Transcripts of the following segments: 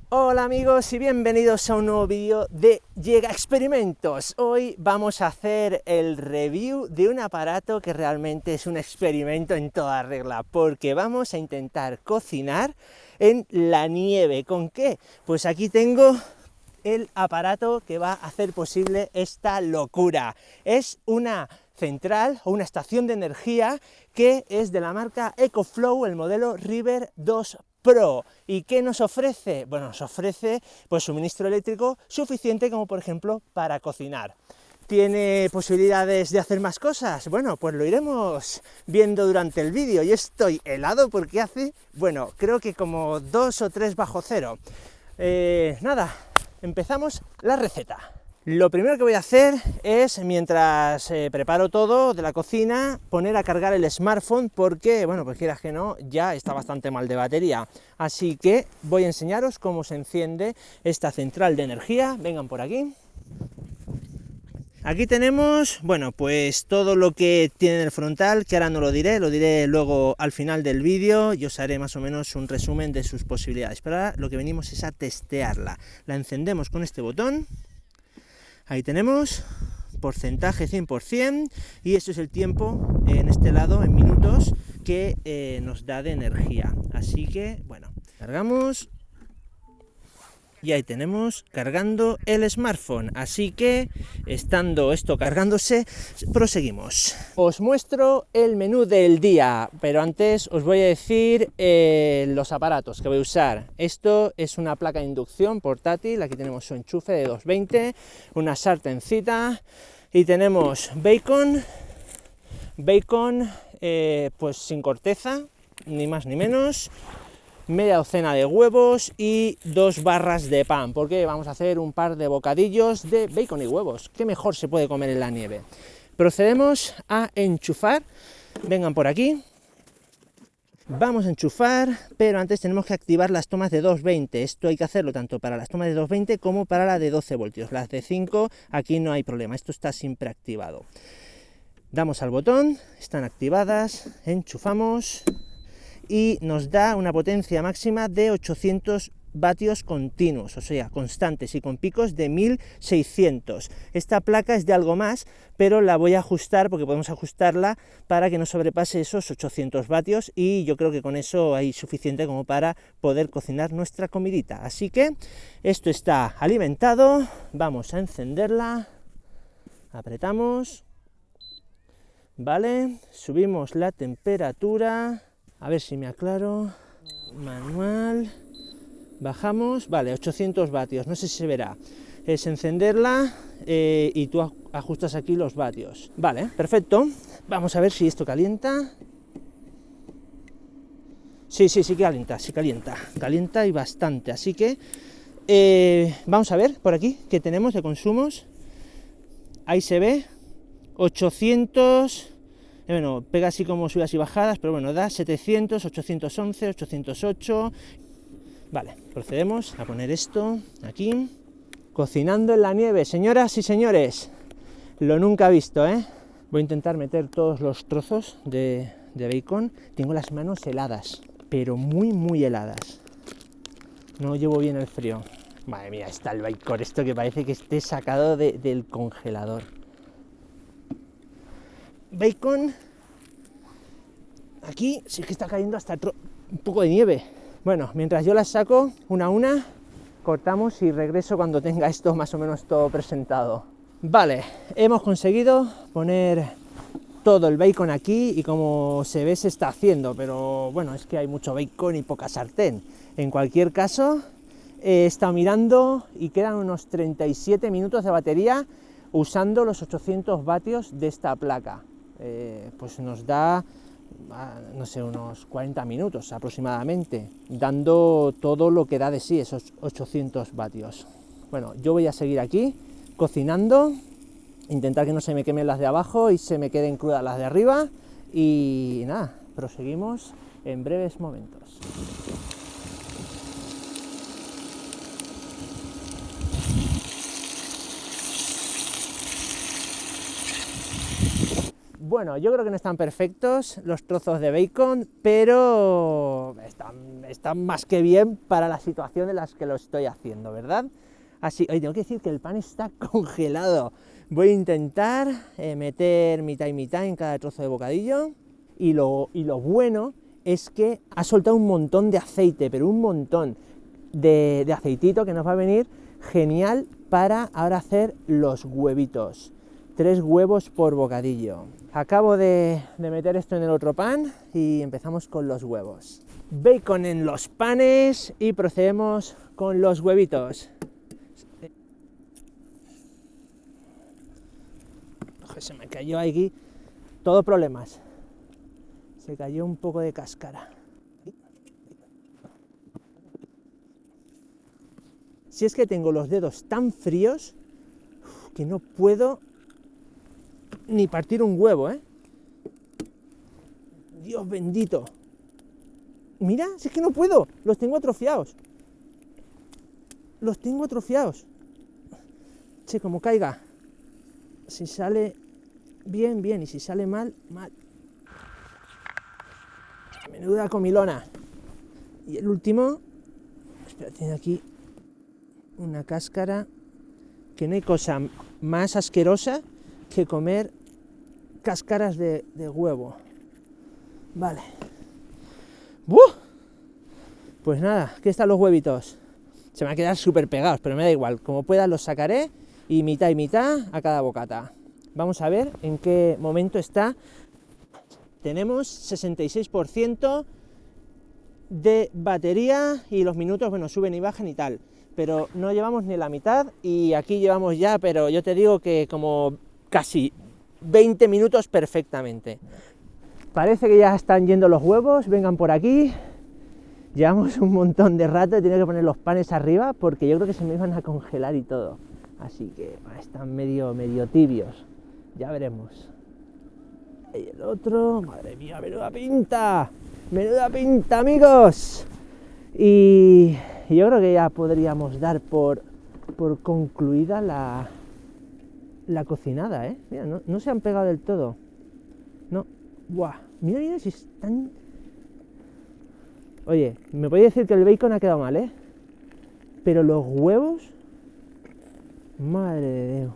Hola amigos y bienvenidos a un nuevo vídeo de Llega Experimentos. Hoy vamos a hacer el review de un aparato que realmente es un experimento en toda regla, porque vamos a intentar cocinar en la nieve. ¿Con qué? Pues aquí tengo el aparato que va a hacer posible esta locura. Es una central o una estación de energía que es de la marca EcoFlow, el modelo River 2 Pro. ¿Y qué nos ofrece? Bueno, nos ofrece pues suministro eléctrico suficiente como por ejemplo para cocinar. ¿Tiene posibilidades de hacer más cosas? Bueno, pues lo iremos viendo durante el vídeo. Yo estoy helado porque hace, bueno, creo que como 2 o 3 bajo cero. Nada, empezamos la receta. Lo primero que voy a hacer es, mientras preparo todo de la cocina, poner a cargar el smartphone porque, bueno, pues quieras que no, ya está bastante mal de batería. Así que voy a enseñaros cómo se enciende esta central de energía. Vengan por aquí. Aquí tenemos, bueno, pues todo lo que tiene en el frontal, que ahora no lo diré luego al final del vídeo, y os haré más o menos un resumen de sus posibilidades. Pero ahora lo que venimos es a testearla. La encendemos con este botón. Ahí tenemos, porcentaje 100%, y esto es el tiempo, en este lado, en minutos, que nos da de energía. Así que, bueno, cargamos, y ahí tenemos cargando el smartphone. Así que, estando esto cargándose, proseguimos. Os muestro el menú del día, pero antes os voy a decir los aparatos que voy a usar. Esto es una placa de inducción portátil, aquí tenemos su enchufe de 220, una sartencita, y tenemos bacon, pues sin corteza, ni más ni menos, media docena de huevos y 2 barras de pan, porque vamos a hacer un par de bocadillos de bacon y huevos. ¿Qué mejor se puede comer en la nieve? Procedemos a enchufar. Vengan por aquí. Vamos a enchufar, pero antes tenemos que activar las tomas de 220. Esto hay que hacerlo tanto para las tomas de 220 como para la de 12 voltios. Las de 5 aquí no hay problema, esto está siempre activado. Damos al botón, están activadas, enchufamos y nos da una potencia máxima de 800 vatios continuos, o sea, constantes y con picos de 1600. Esta placa es de algo más, pero la voy a ajustar porque podemos ajustarla para que no sobrepase esos 800 vatios, y yo creo que con eso hay suficiente como para poder cocinar nuestra comidita. Así que esto está alimentado, vamos a encenderla, apretamos, vale, subimos la temperatura. A ver si me aclaro, manual, bajamos, vale, 800 vatios, no sé si se verá, es encenderla y tú ajustas aquí los vatios, vale, perfecto. Vamos a ver si esto calienta. Sí calienta y bastante, así que vamos a ver por aquí qué tenemos de consumos. Ahí se ve, 800... Bueno, pega así como subidas y bajadas, pero bueno, da 700, 811, 808. Vale, procedemos a poner esto aquí. Cocinando en la nieve, señoras y señores. Lo nunca visto, ¿eh? Voy a intentar meter todos los trozos de bacon. Tengo las manos heladas, pero muy heladas. No llevo bien el frío. Madre mía, está el bacon, esto que parece que esté sacado del congelador. Bacon, aquí sí que está cayendo hasta un poco de nieve. Bueno, mientras yo las saco una a una, cortamos y regreso cuando tenga esto más o menos todo presentado. Vale, hemos conseguido poner todo el bacon aquí y como se ve se está haciendo, pero bueno, es que hay mucho bacon y poca sartén. En cualquier caso, he estado mirando y quedan unos 37 minutos de batería usando los 800 vatios de esta placa. Pues nos da, no sé, unos 40 minutos aproximadamente, dando todo lo que da de sí esos 800 vatios. Bueno, yo voy a seguir aquí cocinando, intentar que no se me quemen las de abajo y se me queden crudas las de arriba, y nada, proseguimos en breves momentos. Bueno, yo creo que no están perfectos los trozos de bacon, pero están más que bien para la situación en la que lo estoy haciendo, ¿verdad? Así, oye, tengo que decir que el pan está congelado. Voy a intentar meter mitad y mitad en cada trozo de bocadillo, y lo bueno es que ha soltado un montón de aceite, pero un montón de aceitito que nos va a venir genial para ahora hacer los huevitos. 3 huevos por bocadillo. Acabo de meter esto en el otro pan y empezamos con los huevos. Bacon en los panes y procedemos con los huevitos. Se me cayó aquí, todo problemas. Se cayó un poco de cáscara. Si es que tengo los dedos tan fríos que no puedo ni partir un huevo, ¿eh? Dios bendito. Mira, si es que no puedo, los tengo atrofiados. Los tengo atrofiados. Che, como caiga. Si sale bien, bien, y si sale mal, mal. Menuda comilona. Y el último, espera, tiene aquí una cáscara, que no hay cosa más asquerosa que comer cáscaras de huevo. Vale. ¡Buh! Pues nada, aquí están los huevitos. Se me van a quedar súper pegados, pero me da igual. Como pueda los sacaré y mitad a cada bocata. Vamos a ver en qué momento está. Tenemos 66% de batería y los minutos, bueno, suben y bajan y tal. Pero no llevamos ni la mitad y aquí llevamos ya, pero yo te digo que como casi 20 minutos perfectamente. Parece que ya están yendo los huevos, vengan por aquí. Llevamos un montón de rato, he tenido que poner los panes arriba porque yo creo que se me iban a congelar y todo. Así que están medio tibios, ya veremos. Y el otro, madre mía, menuda pinta, amigos. Y yo creo que ya podríamos dar por concluida la cocinada, ¿eh? Mira, no se han pegado del todo. No, buah, mira si están... Oye, me podéis decir que el bacon ha quedado mal, ¿eh? Pero los huevos... Madre de Dios.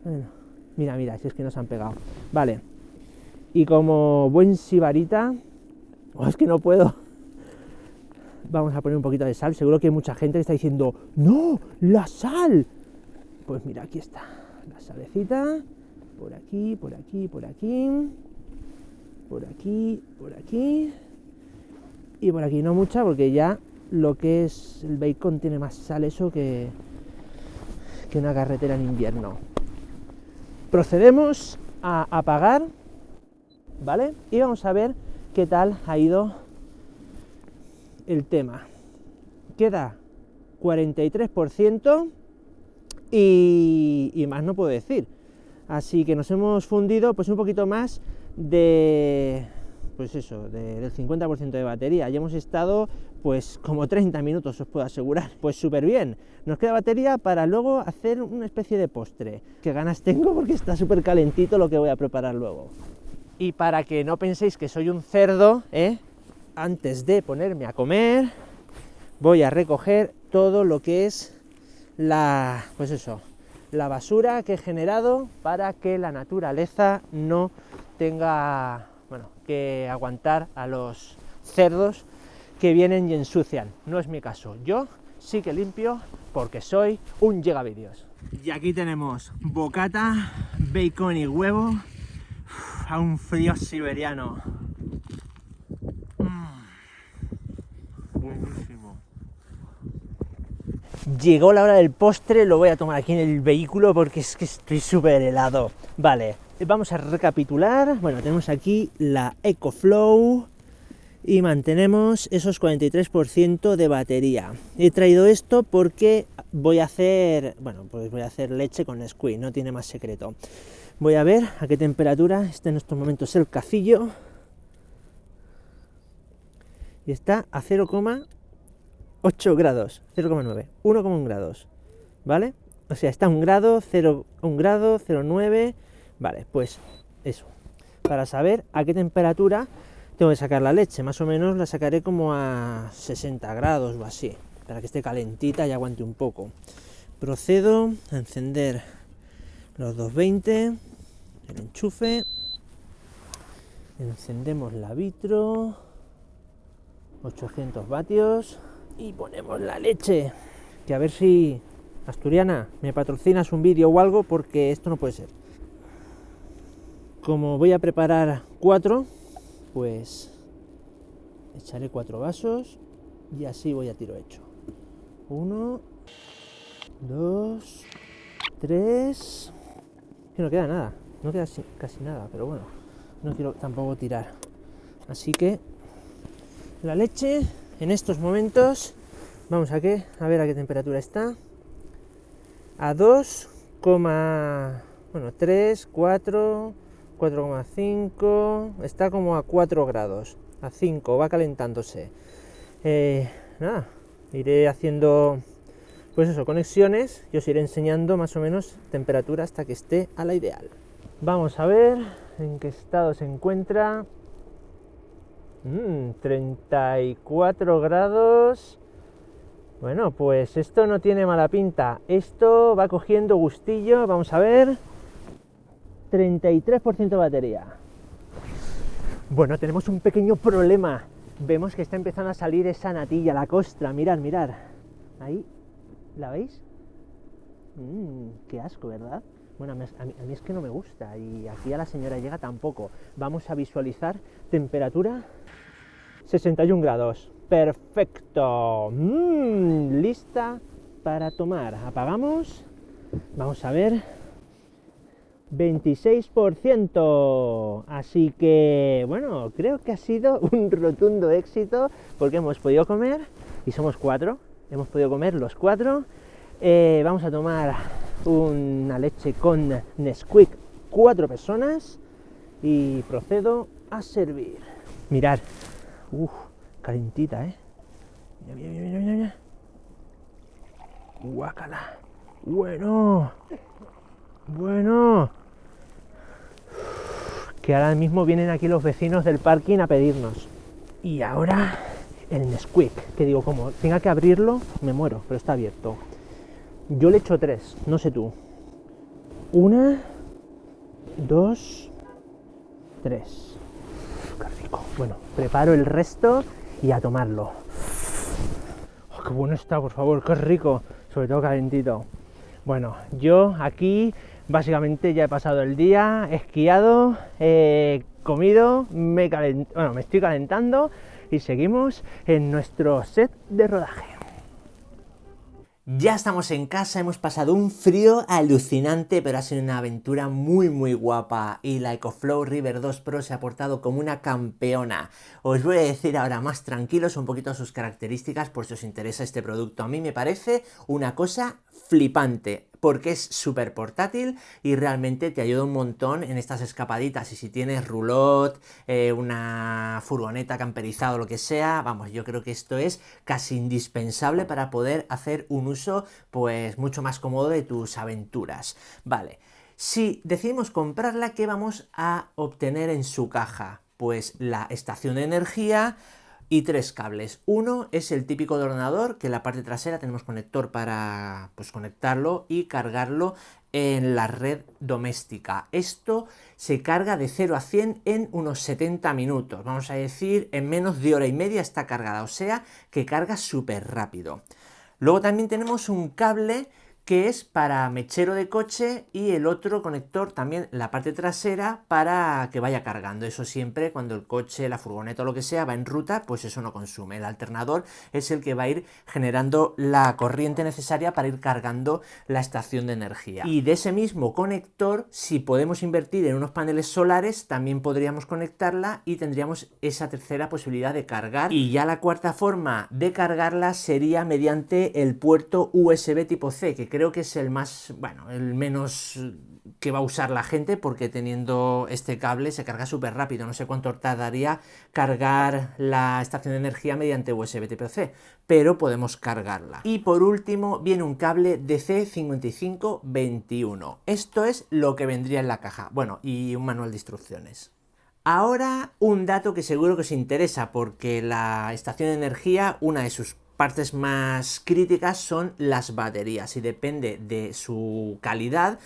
Bueno, mira, si es que no se han pegado. Vale. Y como buen sibarita... Oh, es que no puedo. Vamos a poner un poquito de sal. Seguro que hay mucha gente que está diciendo ¡no! ¡La sal! Pues mira, aquí está. La salecita. Por aquí, por aquí, por aquí. Por aquí, por aquí. Y por aquí no mucha, porque ya lo que es el bacon tiene más sal eso que una carretera en invierno. Procedemos a apagar, ¿vale? Y vamos a ver qué tal ha ido el tema. Queda 43% y más no puedo decir. Así que nos hemos fundido pues un poquito más de... pues eso, del 50% de batería. Ya hemos estado pues como 30 minutos, os puedo asegurar. Pues súper bien, nos queda batería para luego hacer una especie de postre. Qué ganas tengo porque está súper calentito lo que voy a preparar luego. Y para que no penséis que soy un cerdo, antes de ponerme a comer, voy a recoger todo lo que es la basura que he generado para que la naturaleza no tenga... bueno, que aguantar a los cerdos que vienen y ensucian. No es mi caso, yo sí que limpio porque soy un llegavídeos. Y aquí tenemos bocata, bacon y huevo a un frío siberiano. Buenísimo. Llegó la hora del postre, lo voy a tomar aquí en el vehículo porque es que estoy súper helado. Vale, vamos a recapitular. Bueno, tenemos aquí la EcoFlow y mantenemos esos 43% de batería. He traído esto porque voy a hacer, voy a hacer leche con Nesquik, no tiene más secreto. Voy a ver a qué temperatura está en estos momentos el cacillo. Y está a 0,8 grados, 0,9, 1,1 grados, ¿vale? O sea, está a 1 grado, 0,9, vale, pues eso, para saber a qué temperatura tengo que sacar la leche. Más o menos la sacaré como a 60 grados o así, para que esté calentita y aguante un poco. Procedo a encender los 220, el enchufe, encendemos la vitro, 800 vatios y ponemos la leche, que a ver si, Asturiana, me patrocinas un vídeo o algo, porque esto no puede ser. Como voy a preparar 4, pues echaré 4 vasos y así voy a tiro hecho. 1, 2, 3. Que no queda nada, no queda casi nada, pero bueno, no quiero tampoco tirar. Así que la leche en estos momentos, vamos a ver a qué temperatura está. A 2, 3, 4, 4,5, está como a 4 grados, a 5, va calentándose. Nada, iré haciendo, pues eso, conexiones y os iré enseñando más o menos temperatura hasta que esté a la ideal. Vamos a ver en qué estado se encuentra. 34 grados. Bueno, pues esto no tiene mala pinta, esto va cogiendo gustillo. Vamos a ver, 33% de batería. Bueno, tenemos un pequeño problema, vemos que está empezando a salir esa natilla, la costra, mirad, ahí, ¿la veis? Qué asco, ¿verdad? Bueno, a mí es que no me gusta, y aquí a la señora llega tampoco. Vamos a visualizar temperatura 61 grados. Perfecto. Lista para tomar. Apagamos. Vamos a ver. 26%. Así que, bueno, creo que ha sido un rotundo éxito porque hemos podido comer, y somos 4. Hemos podido comer los 4. Vamos a tomar una leche con Nesquik, 4 personas, y procedo a servir. Mirad. Calentita, Mira. Guácala. Bueno. Que ahora mismo vienen aquí los vecinos del parking a pedirnos. Y ahora el Nesquik, que digo, como tenga que abrirlo, me muero, pero está abierto. Yo le echo 3, no sé tú. 1, 2, 3. Qué rico. Bueno, preparo el resto y a tomarlo. Qué bueno está, por favor, qué rico, sobre todo calentito. Bueno, yo aquí básicamente ya he pasado el día, he esquiado, he comido, me estoy calentando y seguimos en nuestro set de rodaje. Ya estamos en casa, hemos pasado un frío alucinante, pero ha sido una aventura muy guapa, y la EcoFlow River 2 Pro se ha portado como una campeona. Os voy a decir ahora más tranquilos un poquito sus características por si os interesa este producto. A mí me parece una cosa flipante, porque es súper portátil y realmente te ayuda un montón en estas escapaditas. Y si tienes roulotte, una furgoneta camperizada o lo que sea, vamos, yo creo que esto es casi indispensable para poder hacer un uso pues mucho más cómodo de tus aventuras. Vale, si decidimos comprarla, ¿qué vamos a obtener en su caja? Pues la estación de energía y 3 cables. Uno es el típico de ordenador, que en la parte trasera tenemos conector para pues conectarlo y cargarlo en la red doméstica. Esto se carga de 0 a 100 en unos 70 minutos, vamos a decir en menos de hora y media está cargada, o sea que carga súper rápido. Luego también tenemos un cable que es para mechero de coche, y el otro conector también en la parte trasera para que vaya cargando. Eso siempre cuando el coche, la furgoneta o lo que sea va en ruta, pues eso no consume. El alternador es el que va a ir generando la corriente necesaria para ir cargando la estación de energía. Y de ese mismo conector, si podemos invertir en unos paneles solares, también podríamos conectarla y tendríamos esa tercera posibilidad de cargar. Y ya la cuarta forma de cargarla sería mediante el puerto USB tipo C, que creo que es el más, bueno, el menos que va a usar la gente, porque teniendo este cable se carga súper rápido. No sé cuánto tardaría cargar la estación de energía mediante USB Type-C, pero podemos cargarla. Y por último viene un cable DC5521. Esto es lo que vendría en la caja. Bueno, y un manual de instrucciones. Ahora un dato que seguro que os interesa, porque la estación de energía, una de sus partes más críticas son las baterías, y depende de su calidad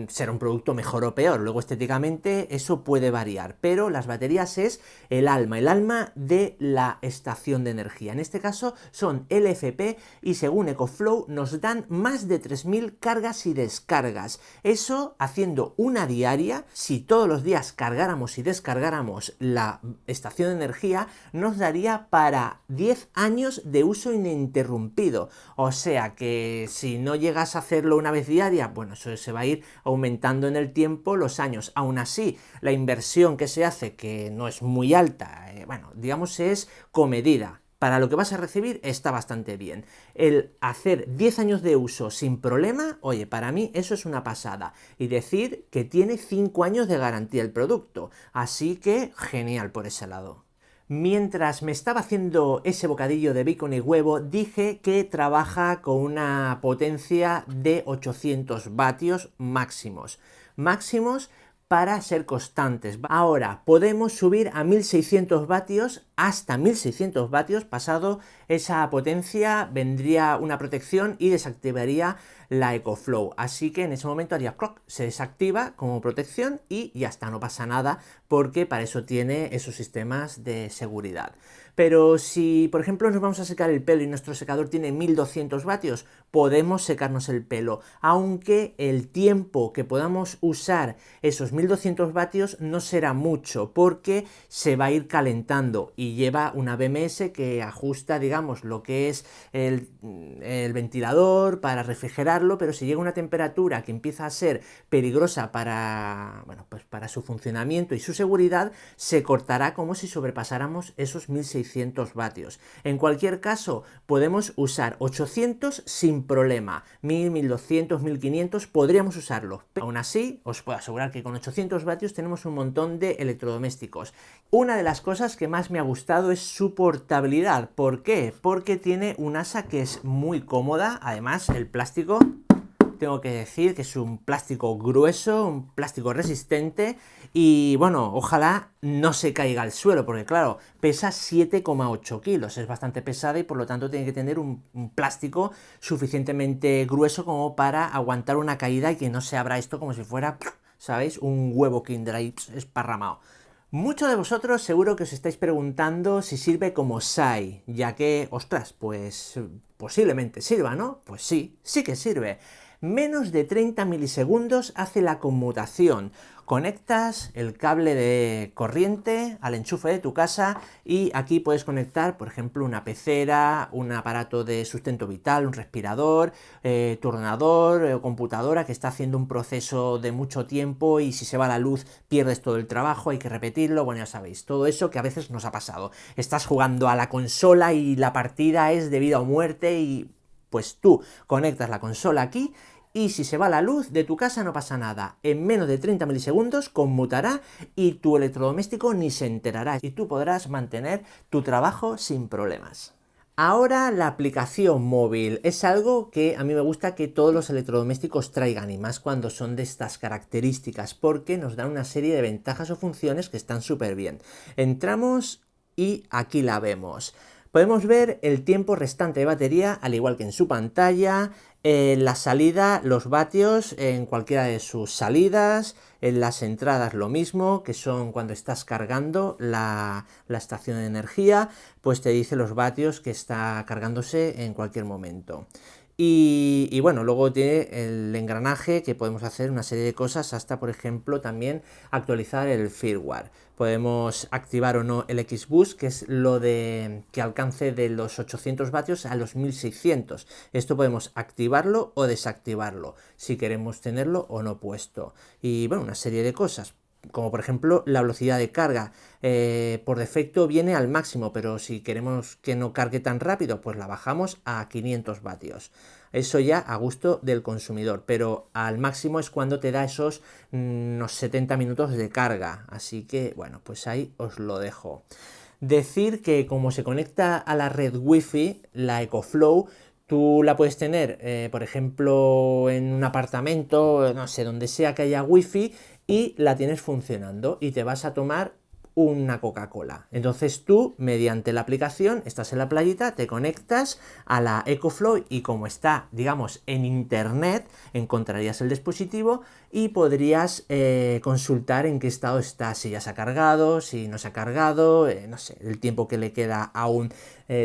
será un producto mejor o peor. Luego estéticamente eso puede variar, pero las baterías es el alma de la estación de energía. En este caso son LFP y según EcoFlow nos dan más de 3000 cargas y descargas. Eso haciendo una diaria, si todos los días cargáramos y descargáramos la estación de energía, nos daría para 10 años de uso ininterrumpido. O sea que si no llegas a hacerlo una vez diaria, bueno, eso se va a ir aumentando en el tiempo los años. Aún así, la inversión que se hace, que no es muy alta, bueno, digamos es comedida. Para lo que vas a recibir está bastante bien. El hacer 10 años de uso sin problema, oye, para mí eso es una pasada. Y decir que tiene 5 años de garantía el producto. Así que genial por ese lado. Mientras me estaba haciendo ese bocadillo de bacon y huevo, dije que trabaja con una potencia de 800 vatios máximos. Máximos para ser constantes. Ahora podemos subir a 1600 vatios, hasta 1600 vatios. Pasado esa potencia vendría una protección y desactivaría la EcoFlow. Así que en ese momento haría clock, se desactiva como protección y ya está, no pasa nada, porque para eso tiene esos sistemas de seguridad. Pero si, por ejemplo, nos vamos a secar el pelo y nuestro secador tiene 1200 vatios, podemos secarnos el pelo, aunque el tiempo que podamos usar esos 1200 vatios no será mucho, porque se va a ir calentando y lleva una BMS que ajusta, digamos, lo que es el ventilador para refrigerarlo, pero si llega una temperatura que empieza a ser peligrosa para, bueno, pues para su funcionamiento y su seguridad, se cortará como si sobrepasáramos esos 1600 vatios. En cualquier caso, podemos usar 800 sin problema, 1000, 1200, 1500 podríamos usarlo. Pero aún así, os puedo asegurar que con 800 vatios tenemos un montón de electrodomésticos. Una de las cosas que más me ha gustado es su portabilidad. ¿Por qué? Porque tiene un asa que es muy cómoda. Además, el plástico, tengo que decir que es un plástico grueso, un plástico resistente, y bueno, ojalá no se caiga al suelo, porque claro, pesa 7,8 kilos, es bastante pesada y por lo tanto tiene que tener un plástico suficientemente grueso como para aguantar una caída y que no se abra esto como si fuera, ¿sabéis?, un huevo Kinder ahí esparramado. Muchos de vosotros seguro que os estáis preguntando si sirve como SAI, ya que, ostras, pues posiblemente sirva, ¿no? Pues sí, sí que sirve. Menos de 30 milisegundos hace la conmutación. Conectas el cable de corriente al enchufe de tu casa y aquí puedes conectar, por ejemplo, una pecera, un aparato de sustento vital, un respirador, tu ordenador o computadora que está haciendo un proceso de mucho tiempo y si se va la luz pierdes todo el trabajo, hay que repetirlo, bueno, ya sabéis, todo eso que a veces nos ha pasado. Estás jugando a la consola y la partida es de vida o muerte y pues tú conectas la consola aquí y si se va la luz de tu casa no pasa nada. En menos de 30 milisegundos conmutará y tu electrodoméstico ni se enterará y tú podrás mantener tu trabajo sin problemas. Ahora la aplicación móvil es algo que a mí me gusta que todos los electrodomésticos traigan, y más cuando son de estas características, porque nos dan una serie de ventajas o funciones que están súper bien. Entramos y aquí la vemos. Podemos ver el tiempo restante de batería, al igual que en su pantalla, la salida, los vatios en cualquiera de sus salidas, en las entradas lo mismo, que son cuando estás cargando la estación de energía, pues te dice los vatios que está cargándose en cualquier momento. Y bueno, luego tiene el engranaje que podemos hacer una serie de cosas, hasta por ejemplo también actualizar el firmware. Podemos activar o no el XBoost, que es lo de que alcance de los 800 vatios a los 1600. Esto podemos activarlo o desactivarlo, si queremos tenerlo o no puesto. Y bueno, una serie de cosas. como por ejemplo la velocidad de carga. Por defecto viene al máximo, pero si queremos que no cargue tan rápido, pues la bajamos a 500 vatios. Eso ya a gusto del consumidor, pero al máximo es cuando te da esos unos 70 minutos de carga. Así que bueno, pues ahí os lo dejo. Decir que como se conecta a la red Wi-Fi, la EcoFlow, tú la puedes tener, por ejemplo, en un apartamento, no sé, donde sea que haya Wi-Fi, y la tienes funcionando y te vas a tomar una Coca-Cola. Entonces tú, mediante la aplicación, estás en la playita, te conectas a la EcoFlow y como está, digamos, en internet, encontrarías el dispositivo y podrías consultar en qué estado está, si ya se ha cargado, si no se ha cargado, no sé, el tiempo que le queda aún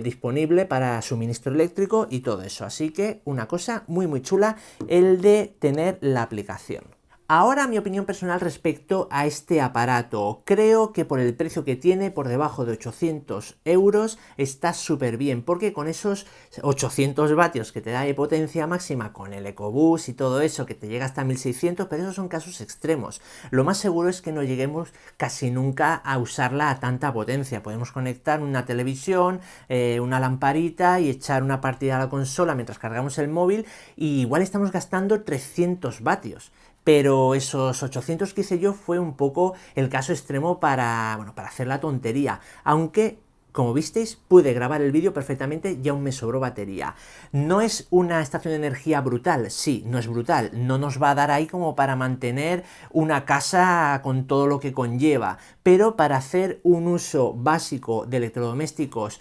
disponible para suministro eléctrico y todo eso. Así que una cosa muy muy chula el de tener la aplicación. Ahora mi opinión personal respecto a este aparato. Creo que por el precio que tiene, por debajo de 800 euros, está súper bien, porque con esos 800 vatios que te da de potencia máxima, con el EcoBoost y todo eso, que te llega hasta 1600, pero esos son casos extremos. Lo más seguro es que no lleguemos casi nunca a usarla a tanta potencia. Podemos conectar una televisión, una lamparita y echar una partida a la consola mientras cargamos el móvil, y igual estamos gastando 300 vatios. Pero esos 800 que hice yo fue un poco el caso extremo para, bueno, para hacer la tontería, aunque como visteis, pude grabar el vídeo perfectamente y aún me sobró batería. No es una estación de energía brutal, sí, no es brutal, no nos va a dar ahí como para mantener una casa con todo lo que conlleva, pero para hacer un uso básico de electrodomésticos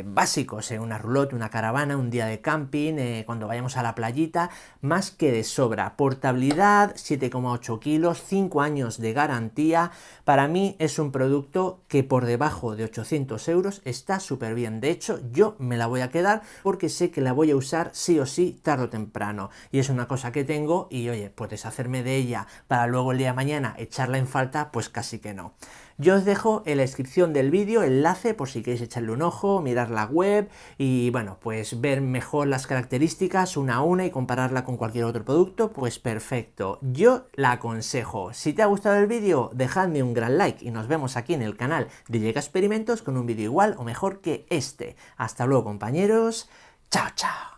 básicos, una roulotte, una caravana, un día de camping, cuando vayamos a la playita, más que de sobra. Portabilidad, 7,8 kilos, 5 años de garantía. Para mí es un producto que por debajo de 800 euros está súper bien. De hecho, yo me la voy a quedar porque sé que la voy a usar sí o sí tarde o temprano. Y es una cosa que tengo y, oye, pues deshacerme de ella para luego el día de mañana echarla en falta, pues casi que no. Yo os dejo en la descripción del vídeo el enlace por si queréis echarle un ojo, mirar la web y, bueno, pues ver mejor las características una a una y compararla con cualquier otro producto, pues perfecto. Yo la aconsejo. Si te ha gustado el vídeo, dejadme un gran like y nos vemos aquí en el canal de Llega Experimentos con un vídeo igual o mejor que este. Hasta luego, compañeros. Chao, chao.